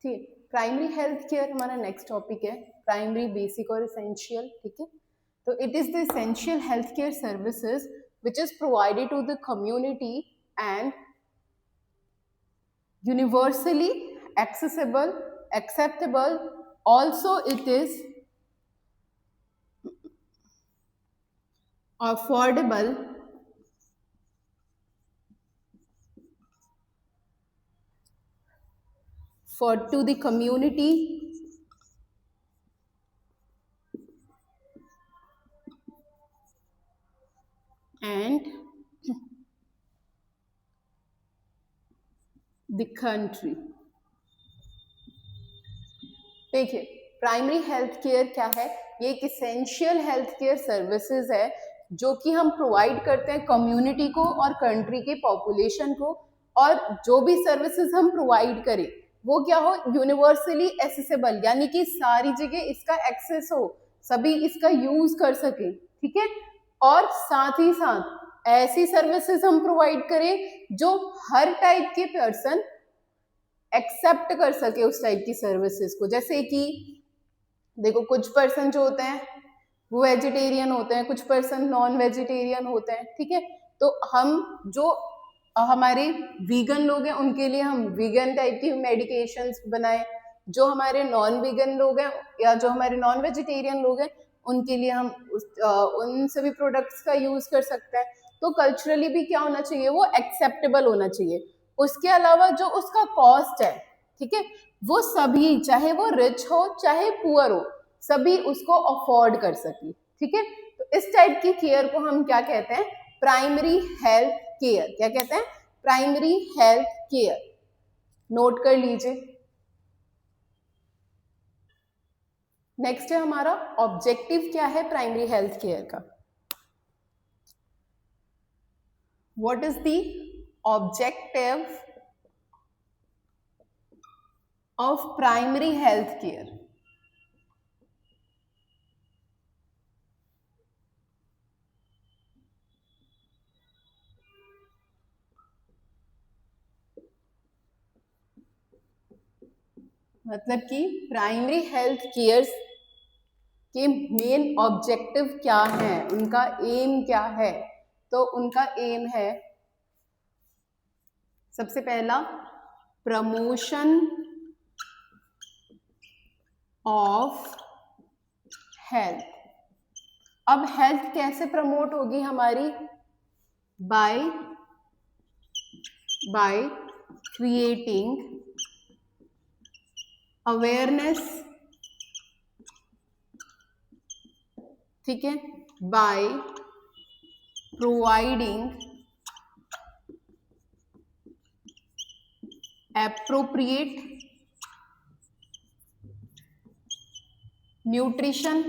ठीक, primary health care हमारा next topic है, प्राइमरी, बेसिक और एसेंशियल। ठीक है, तो it is the essential health care services which is provided to the community and universally accessible, acceptable. Also, it is affordable to the community and the country. देखिए, primary health care क्या है? ये एक essential health care services है जो कि हम provide करते हैं कम्युनिटी को और कंट्री के पॉपुलेशन को, और जो भी सर्विसेज हम प्रोवाइड करें वो क्या हो, यूनिवर्सली एक्सेसिबल, यानी कि सारी जगह इसका एक्सेस हो, सभी इसका यूज कर सके। ठीक है, और साथ ही साथ ऐसी सर्विसेज हम प्रोवाइड करें जो हर टाइप के पर्सन एक्सेप्ट कर सके उस टाइप की सर्विसेज को। जैसे कि देखो, कुछ पर्सन जो होते हैं वो वेजिटेरियन होते हैं, कुछ पर्सन नॉन वेजिटेरियन होते हैं। ठीक है, तो हम जो हमारे वीगन लोग हैं उनके लिए हम वीगन टाइप की मेडिकेशंस बनाएं, जो हमारे नॉन वीगन लोग हैं या जो हमारे नॉन वेजिटेरियन लोग हैं उनके लिए हम उन सभी प्रोडक्ट्स का यूज कर सकते हैं। तो कल्चरली भी क्या होना चाहिए, वो एक्सेप्टेबल होना चाहिए। उसके अलावा जो उसका कॉस्ट है, ठीक है, वो सभी, चाहे वो रिच हो चाहे पुअर हो, सभी उसको अफोर्ड कर सके। ठीक है, तो इस टाइप की केयर को हम क्या कहते हैं, प्राइमरी हेल्थ केयर। क्या कहते हैं, प्राइमरी हेल्थ केयर। नोट कर लीजिए। नेक्स्ट है हमारा ऑब्जेक्टिव। क्या है प्राइमरी हेल्थ केयर का? What is the objective of primary health care? मतलब कि प्राइमरी हेल्थ केयर के मेन ऑब्जेक्टिव क्या है, उनका एम क्या है? तो उनका एम है, सबसे पहला, प्रमोशन ऑफ हेल्थ। अब हेल्थ कैसे प्रमोट होगी हमारी? By creating awareness. ठीक है, by providing appropriate nutrition,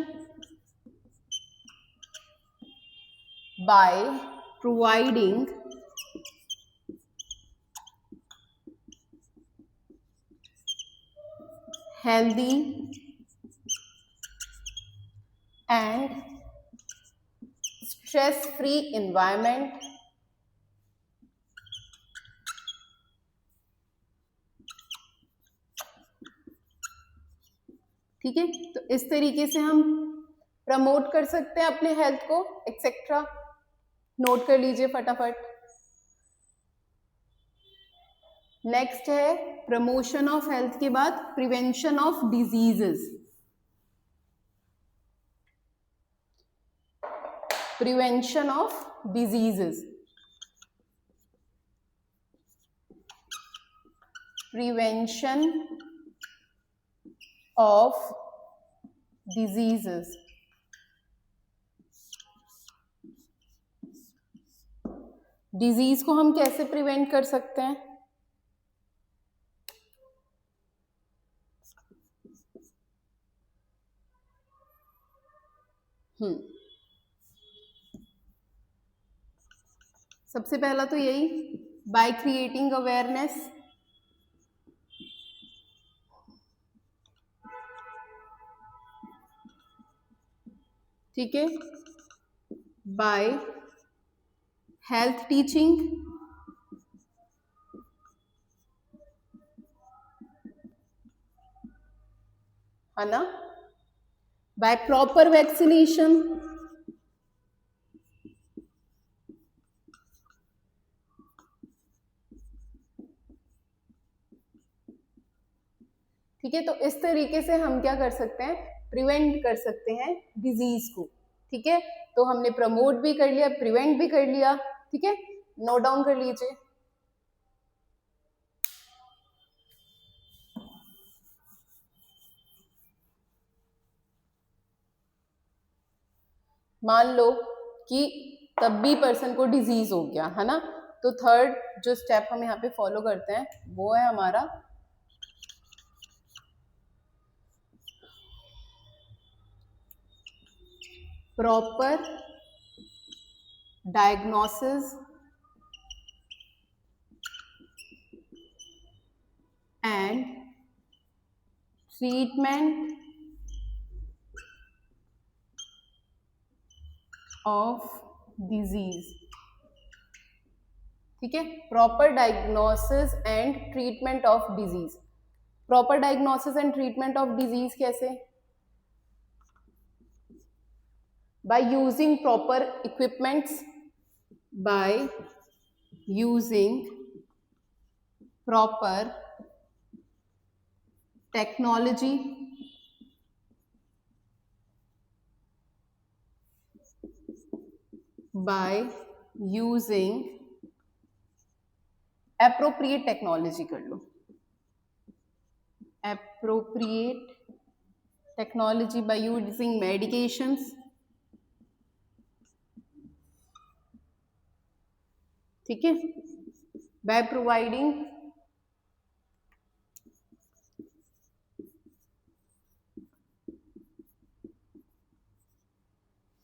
by providing healthy and stress-free environment, ठीक है, तो इस तरीके से हम प्रमोट कर सकते हैं अपने हेल्थ को, एक्सेट्रा। नोट कर लीजिए फटाफट। नेक्स्ट है प्रमोशन ऑफ हेल्थ के बाद prevention of diseases. Prevention of diseases, prevention of diseases. Disease को हम कैसे प्रिवेंट कर सकते हैं? सबसे पहला तो यही, बाय क्रिएटिंग अवेयरनेस। ठीक है, बाय हेल्थ टीचिंग, है ना, बाय प्रॉपर वैक्सीनेशन, ठीक है। तो इस तरीके से हम क्या कर सकते हैं, प्रिवेंट कर सकते हैं डिजीज को, ठीक है। तो हमने प्रमोट भी कर लिया, प्रिवेंट भी कर लिया, ठीक है, नोट डाउन कर लीजिए। मान लो कि तब भी पर्सन को डिजीज हो गया, है ना, तो थर्ड जो स्टेप हम यहाँ पे फॉलो करते हैं वो है हमारा proper diagnosis and treatment of disease, ठीक है। Proper diagnosis and treatment of disease, proper diagnosis and treatment of disease कैसे, by using proper equipments, by using proper technology, by using appropriate technology, कर लो appropriate technology by using medications, ठीक है, by providing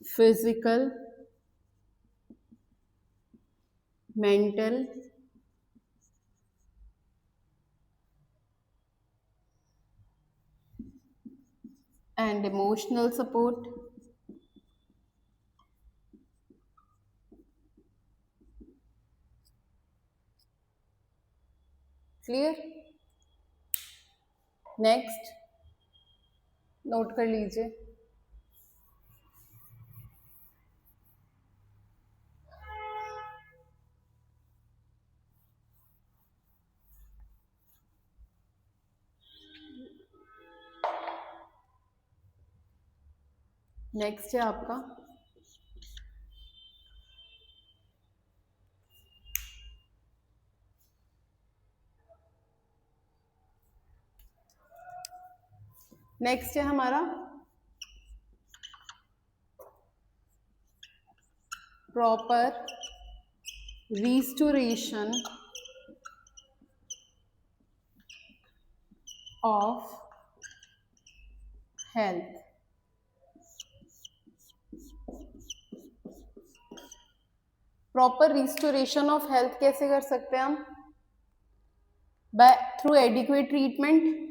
physical, mental and emotional support, clear. Next note कर लीजिए, next है आपका next है हमारा proper restoration of health, proper restoration of health कैसे कर सकते हैं हम, बाय थ्रू एडिक्वेट ट्रीटमेंट,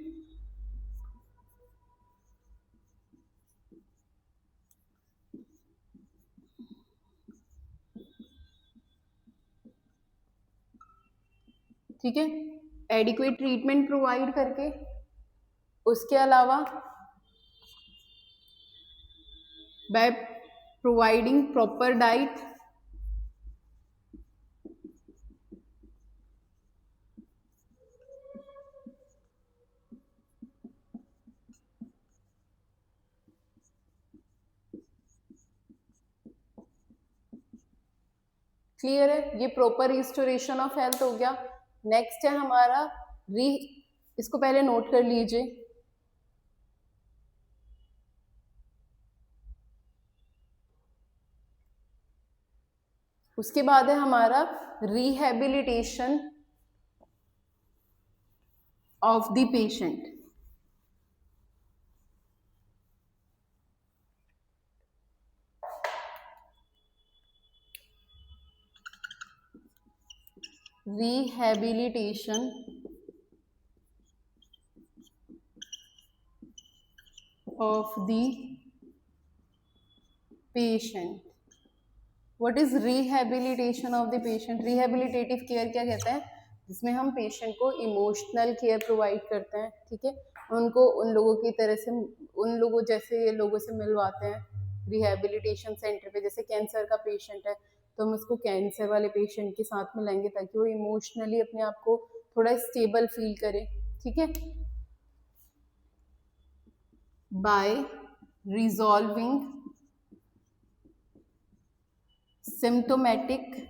ठीक है, एडिक्वेट ट्रीटमेंट प्रोवाइड करके, उसके अलावा by providing proper diet, clear है, ये प्रॉपर रिस्टोरेशन ऑफ हेल्थ हो गया। नेक्स्ट है हमारा इसको पहले नोट कर लीजिए, उसके बाद है हमारा rehabilitation of the patient, rehabilitation of the patient, what is rehabilitation of the patient, rehabilitative care क्या कहते हैं, जिसमें हम पेशेंट को इमोशनल केयर प्रोवाइड करते हैं, ठीक है, उनको उन लोगों की तरह से, उन लोगों जैसे लोगों से मिलवाते हैं रिहैबिलिटेशन सेंटर पे। जैसे कैंसर का पेशेंट है तो हम उसको कैंसर वाले पेशेंट के साथ मिलाएंगे ताकि वो इमोशनली अपने आप को थोड़ा स्टेबल फील करे, ठीक है। By resolving symptomatic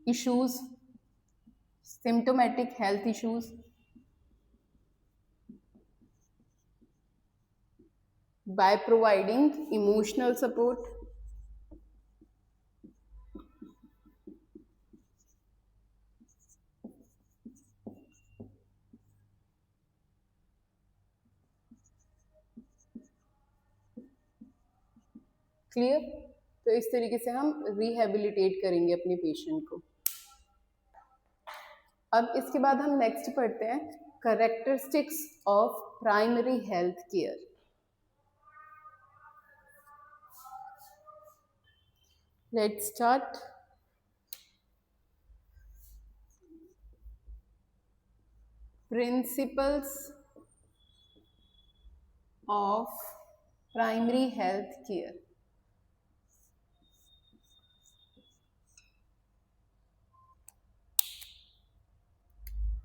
issues, symptomatic health issues, by providing emotional support, clear. तो इस तरीके से हम रिहेबिलिटेट करेंगे अपने पेशेंट को। अब इसके बाद हम नेक्स्ट पढ़ते हैं characteristics of primary health care. Let's start. Principles of primary health care.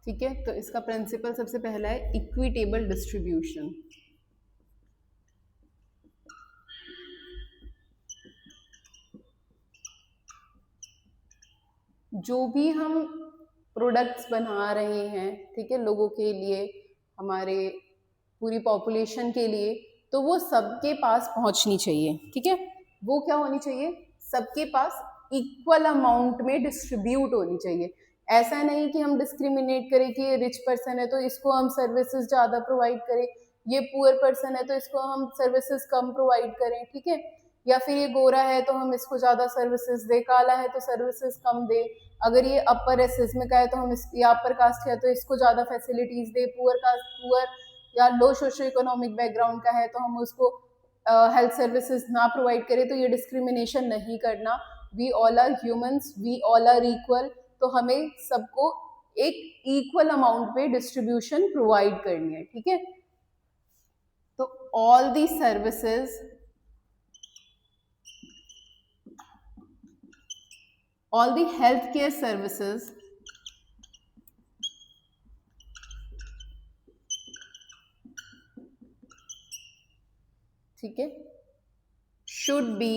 ठीक है, तो इसका प्रिंसिपल सबसे पहला है इक्विटेबल डिस्ट्रीब्यूशन। जो भी हम प्रोडक्ट्स बना रहे हैं, ठीक है, लोगों के लिए, हमारे पूरी पॉपुलेशन के लिए, तो वो सबके पास पहुंचनी चाहिए, ठीक है। वो क्या होनी चाहिए, सबके पास इक्वल अमाउंट में डिस्ट्रीब्यूट होनी चाहिए। ऐसा नहीं कि हम डिस्क्रिमिनेट करें कि ये रिच पर्सन है तो इसको हम सर्विसेज ज़्यादा प्रोवाइड करें, ये पुअर पर्सन है तो इसको हम सर्विसेज कम प्रोवाइड करें, ठीक है। या फिर ये गोरा है तो हम इसको ज़्यादा सर्विसेज दे, काला है तो सर्विसेज कम दे, अगर ये अपर एसिज्म का है तो हम इस, या अपर कास्ट है तो इसको ज़्यादा फैसिलिटीज़ दे, पुअर कास्ट, पुअर या लो सोशो इकोनॉमिक बैकग्राउंड का है तो हम उसको हेल्थ सर्विसेज ना प्रोवाइड करें। तो ये डिस्क्रिमिनेशन नहीं करना। We all are humans, we all are equal, तो हमें सबको एक इक्वल अमाउंट पे डिस्ट्रीब्यूशन प्रोवाइड करनी है, ठीक है। तो all the services, all the healthcare services ठीक है, should be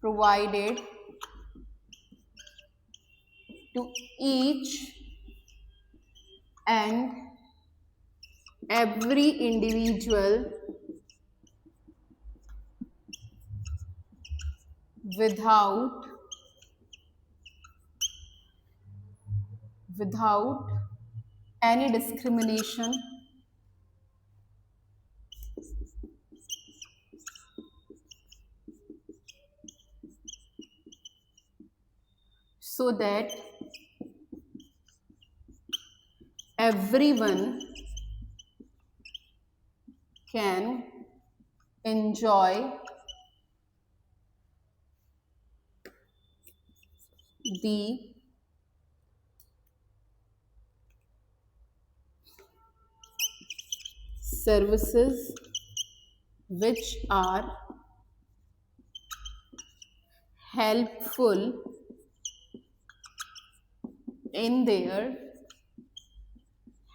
provided to each and every individual without any discrimination, so that everyone can enjoy the services which are helpful in their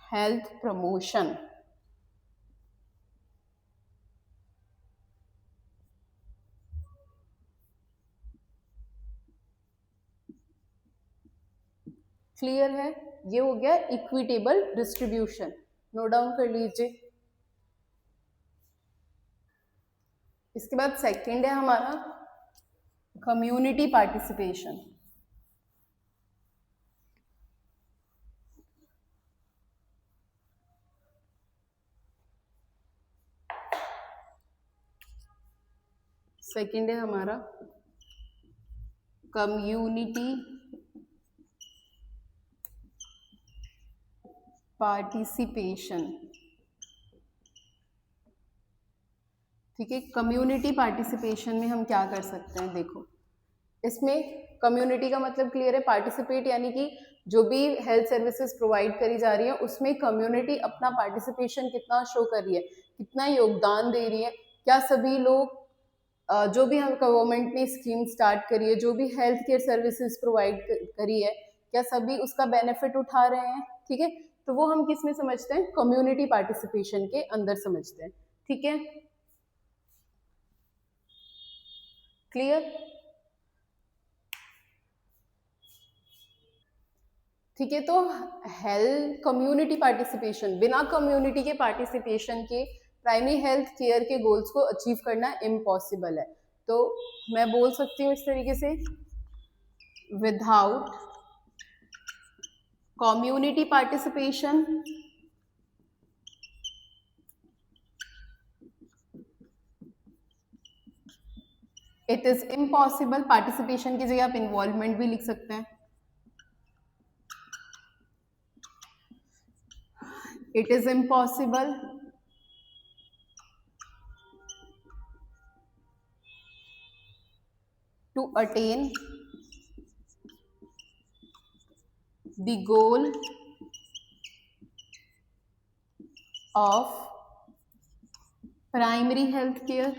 health promotion। Clear है, ये हो गया equitable distribution, note down कर लीजिए। इसके बाद सेकंड है हमारा कम्युनिटी पार्टिसिपेशन। सेकंड है हमारा कम्युनिटी पार्टिसिपेशन। ठीक है। कम्युनिटी पार्टिसिपेशन में हम क्या कर सकते हैं, देखो इसमें कम्युनिटी का मतलब क्लियर है, पार्टिसिपेट यानी कि जो भी हेल्थ सर्विसेज प्रोवाइड करी जा रही है उसमें कम्युनिटी अपना पार्टिसिपेशन कितना शो कर रही है, कितना योगदान दे रही है। क्या सभी लोग जो भी हम गवर्नमेंट ने स्कीम स्टार्ट करी है, जो भी हेल्थ केयर सर्विसेज प्रोवाइड करी है, क्या सभी उसका बेनिफिट उठा रहे हैं। ठीक है, तो वो हम किस में समझते हैं, कम्युनिटी पार्टिसिपेशन के अंदर समझते हैं। ठीक है, क्लियर। ठीक है, तो हेल्थ कम्युनिटी पार्टिसिपेशन, बिना कम्युनिटी के पार्टिसिपेशन के प्राइमरी हेल्थ केयर के गोल्स को अचीव करना इम्पॉसिबल है। तो मैं बोल सकती हूँ इस तरीके से, without community participation it is impossible. Participation की जगह आप इन्वॉल्वमेंट भी लिख सकते हैं। It is impossible to attain the goal of primary health care।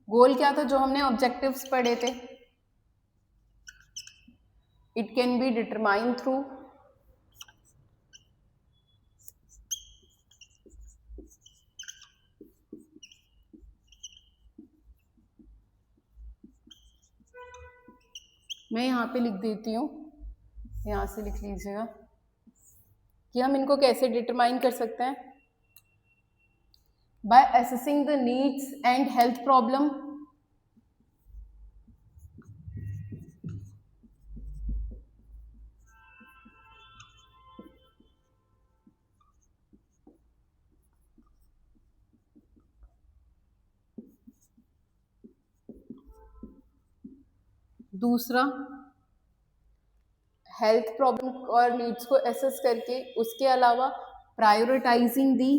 गोल क्या था जो हमने ऑब्जेक्टिव्स पढ़े थे, it can be determine through मैं यहाँ पे लिख देती हूँ, यहाँ से लिख लीजिएगा कि हम इनको कैसे डिटरमाइन कर सकते हैं, by assessing the needs and health problem दूसरा हेल्थ प्रॉब्लम और नीड्स को एसेस करके, उसके अलावा prioritising the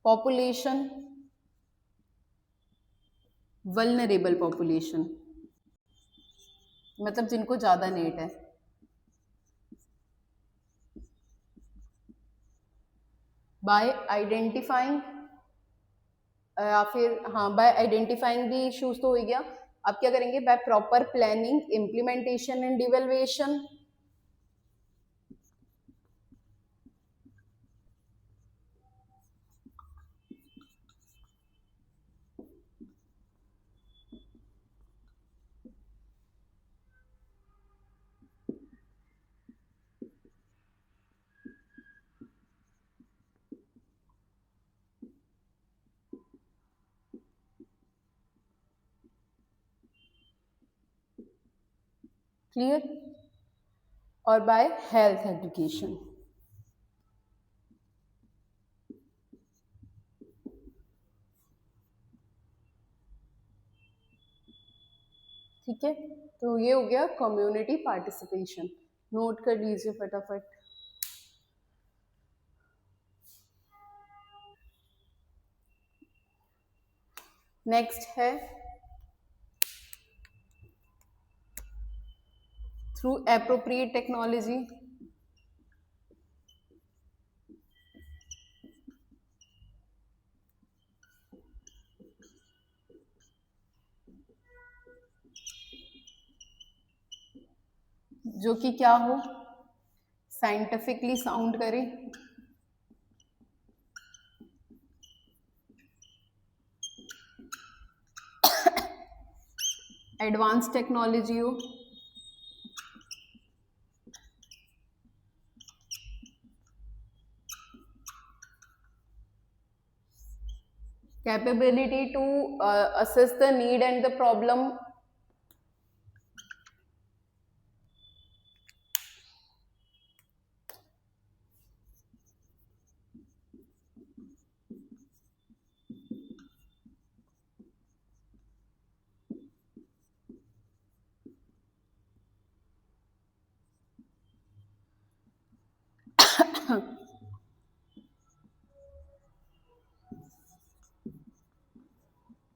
population, vulnerable population मतलब जिनको ज़्यादा नीड है, बाय आइडेंटिफाइंग या फिर हाँ बाय आइडेंटिफाइंग दी इश्यूज तो हो गया। अब क्या करेंगे, by proper planning implementation and devaluation, clear, और बाय हेल्थ एजुकेशन। ठीक है, तो ये हो गया कम्युनिटी पार्टिसिपेशन, नोट कर लीजिए फटाफट। नेक्स्ट है थ्रू एप्रोप्रिएट टेक्नोलॉजी, जो कि क्या हो, साइंटिफिकली साउंड करे, एडवांस टेक्नोलॉजी हो, capability to assess the need and the problem,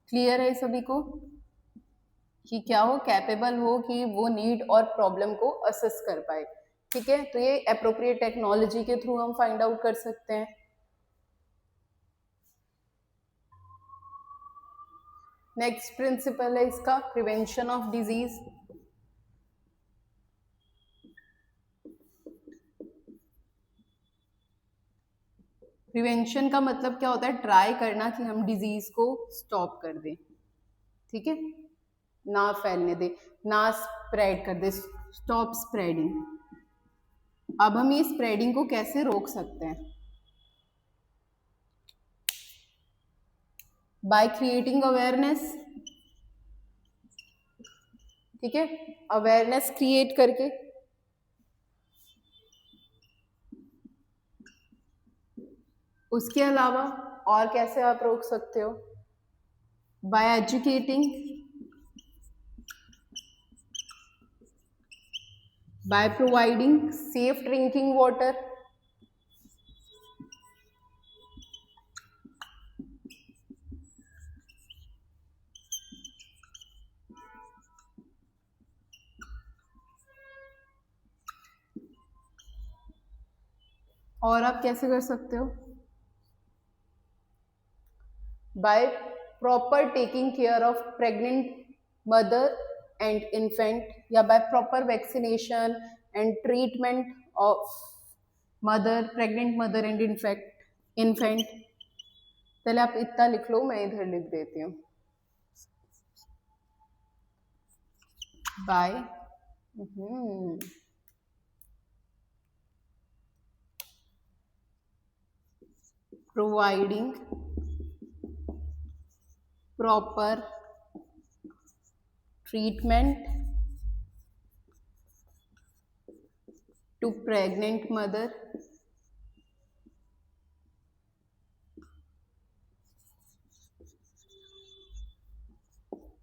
clear है सभी को कि क्या हो, कैपेबल हो कि वो नीड और प्रॉब्लम को असेस कर पाए। ठीक है, तो ये एप्रोप्रिएट टेक्नोलॉजी के थ्रू हम फाइंड आउट कर सकते हैं। नेक्स्ट प्रिंसिपल है इसका प्रिवेंशन ऑफ डिजीज। प्रिवेंशन का मतलब क्या होता है, ट्राई करना कि हम डिजीज को स्टॉप कर दें, ठीक है, ना फैलने दे, ना स्प्रेड कर दे, स्टॉप स्प्रेडिंग। अब हम ये स्प्रेडिंग को कैसे रोक सकते हैं? By creating awareness. ठीक है, अवेयरनेस क्रिएट करके, उसके अलावा और कैसे आप रोक सकते हो? By educating, by providing safe drinking water, और आप कैसे कर सकते हो? By proper taking care of pregnant mother and infant, या by proper vaccination and treatment of mother, pregnant mother and infant. पहले आप इतना लिख लो, मैं इधर लिख देती हूँ। By providing proper treatment to pregnant mother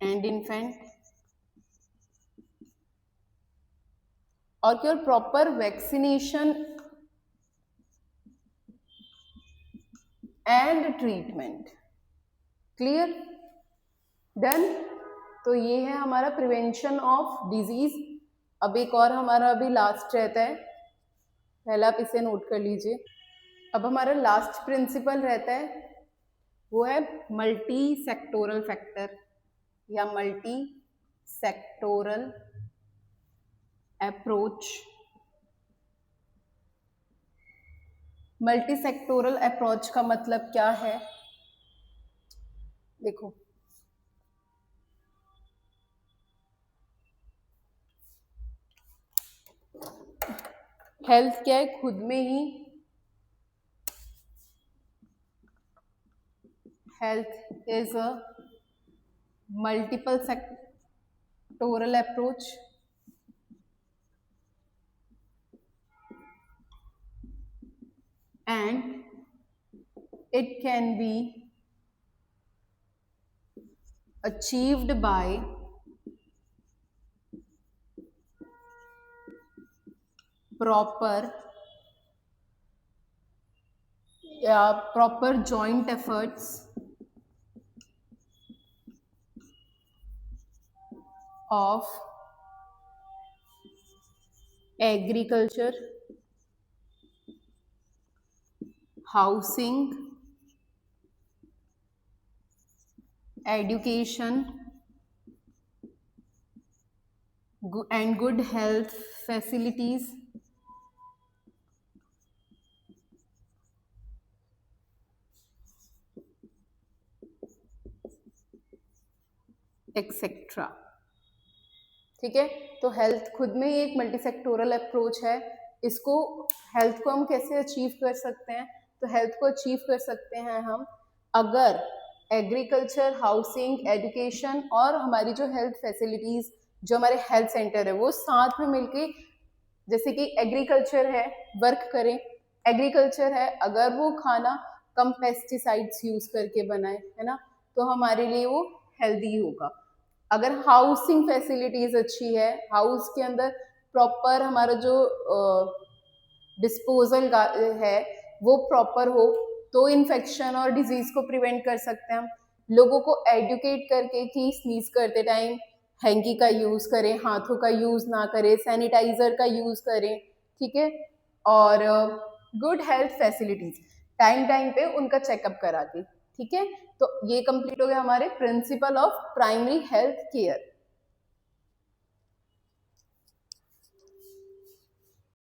and infant, और क्या, proper vaccination and treatment. Clear, done. तो ये है हमारा प्रिवेंशन ऑफ डिजीज। अब एक और हमारा अभी लास्ट रहता है, पहले आप इसे नोट कर लीजिए। अब हमारा लास्ट प्रिंसिपल रहता है, वो है मल्टी सेक्टोरल फैक्टर या multi sectoral approach. Multi sectoral approach का मतलब क्या है? देखो, हेल्थ क्या है, खुद में ही health is a multiple sectoral approach and it can be achieved by proper joint efforts of agriculture, housing, education and good health facilities, etcetera. ठीक है, तो हेल्थ खुद में ही एक मल्टी सेक्टोरल अप्रोच है। इसको, हेल्थ को हम कैसे अचीव कर सकते हैं? तो हेल्थ को अचीव कर सकते हैं हम अगर एग्रीकल्चर, हाउसिंग, एजुकेशन और हमारी जो हेल्थ फैसिलिटीज, जो हमारे हेल्थ सेंटर है, वो साथ में मिलके, जैसे कि एग्रीकल्चर है, वर्क करें। एग्रीकल्चर है, अगर वो खाना कम पेस्टिसाइड्स यूज करके बनाए, है ना, तो हमारे लिए वो हेल्दी होगा। अगर हाउसिंग फैसिलिटीज अच्छी है, हाउस के अंदर प्रॉपर हमारा जो डिस्पोजल है वो प्रॉपर हो तो इन्फेक्शन और डिजीज को प्रिवेंट कर सकते हैं हम। लोगों को एडुकेट करके कि स्नीज करते टाइम हैंकी का यूज करें, हाथों का यूज ना करें, सैनिटाइजर का यूज करें, ठीक है। और good health facilities time time पे उनका चेकअप करा के, ठीक है। तो ये कंप्लीट हो गया हमारे principle of primary health care.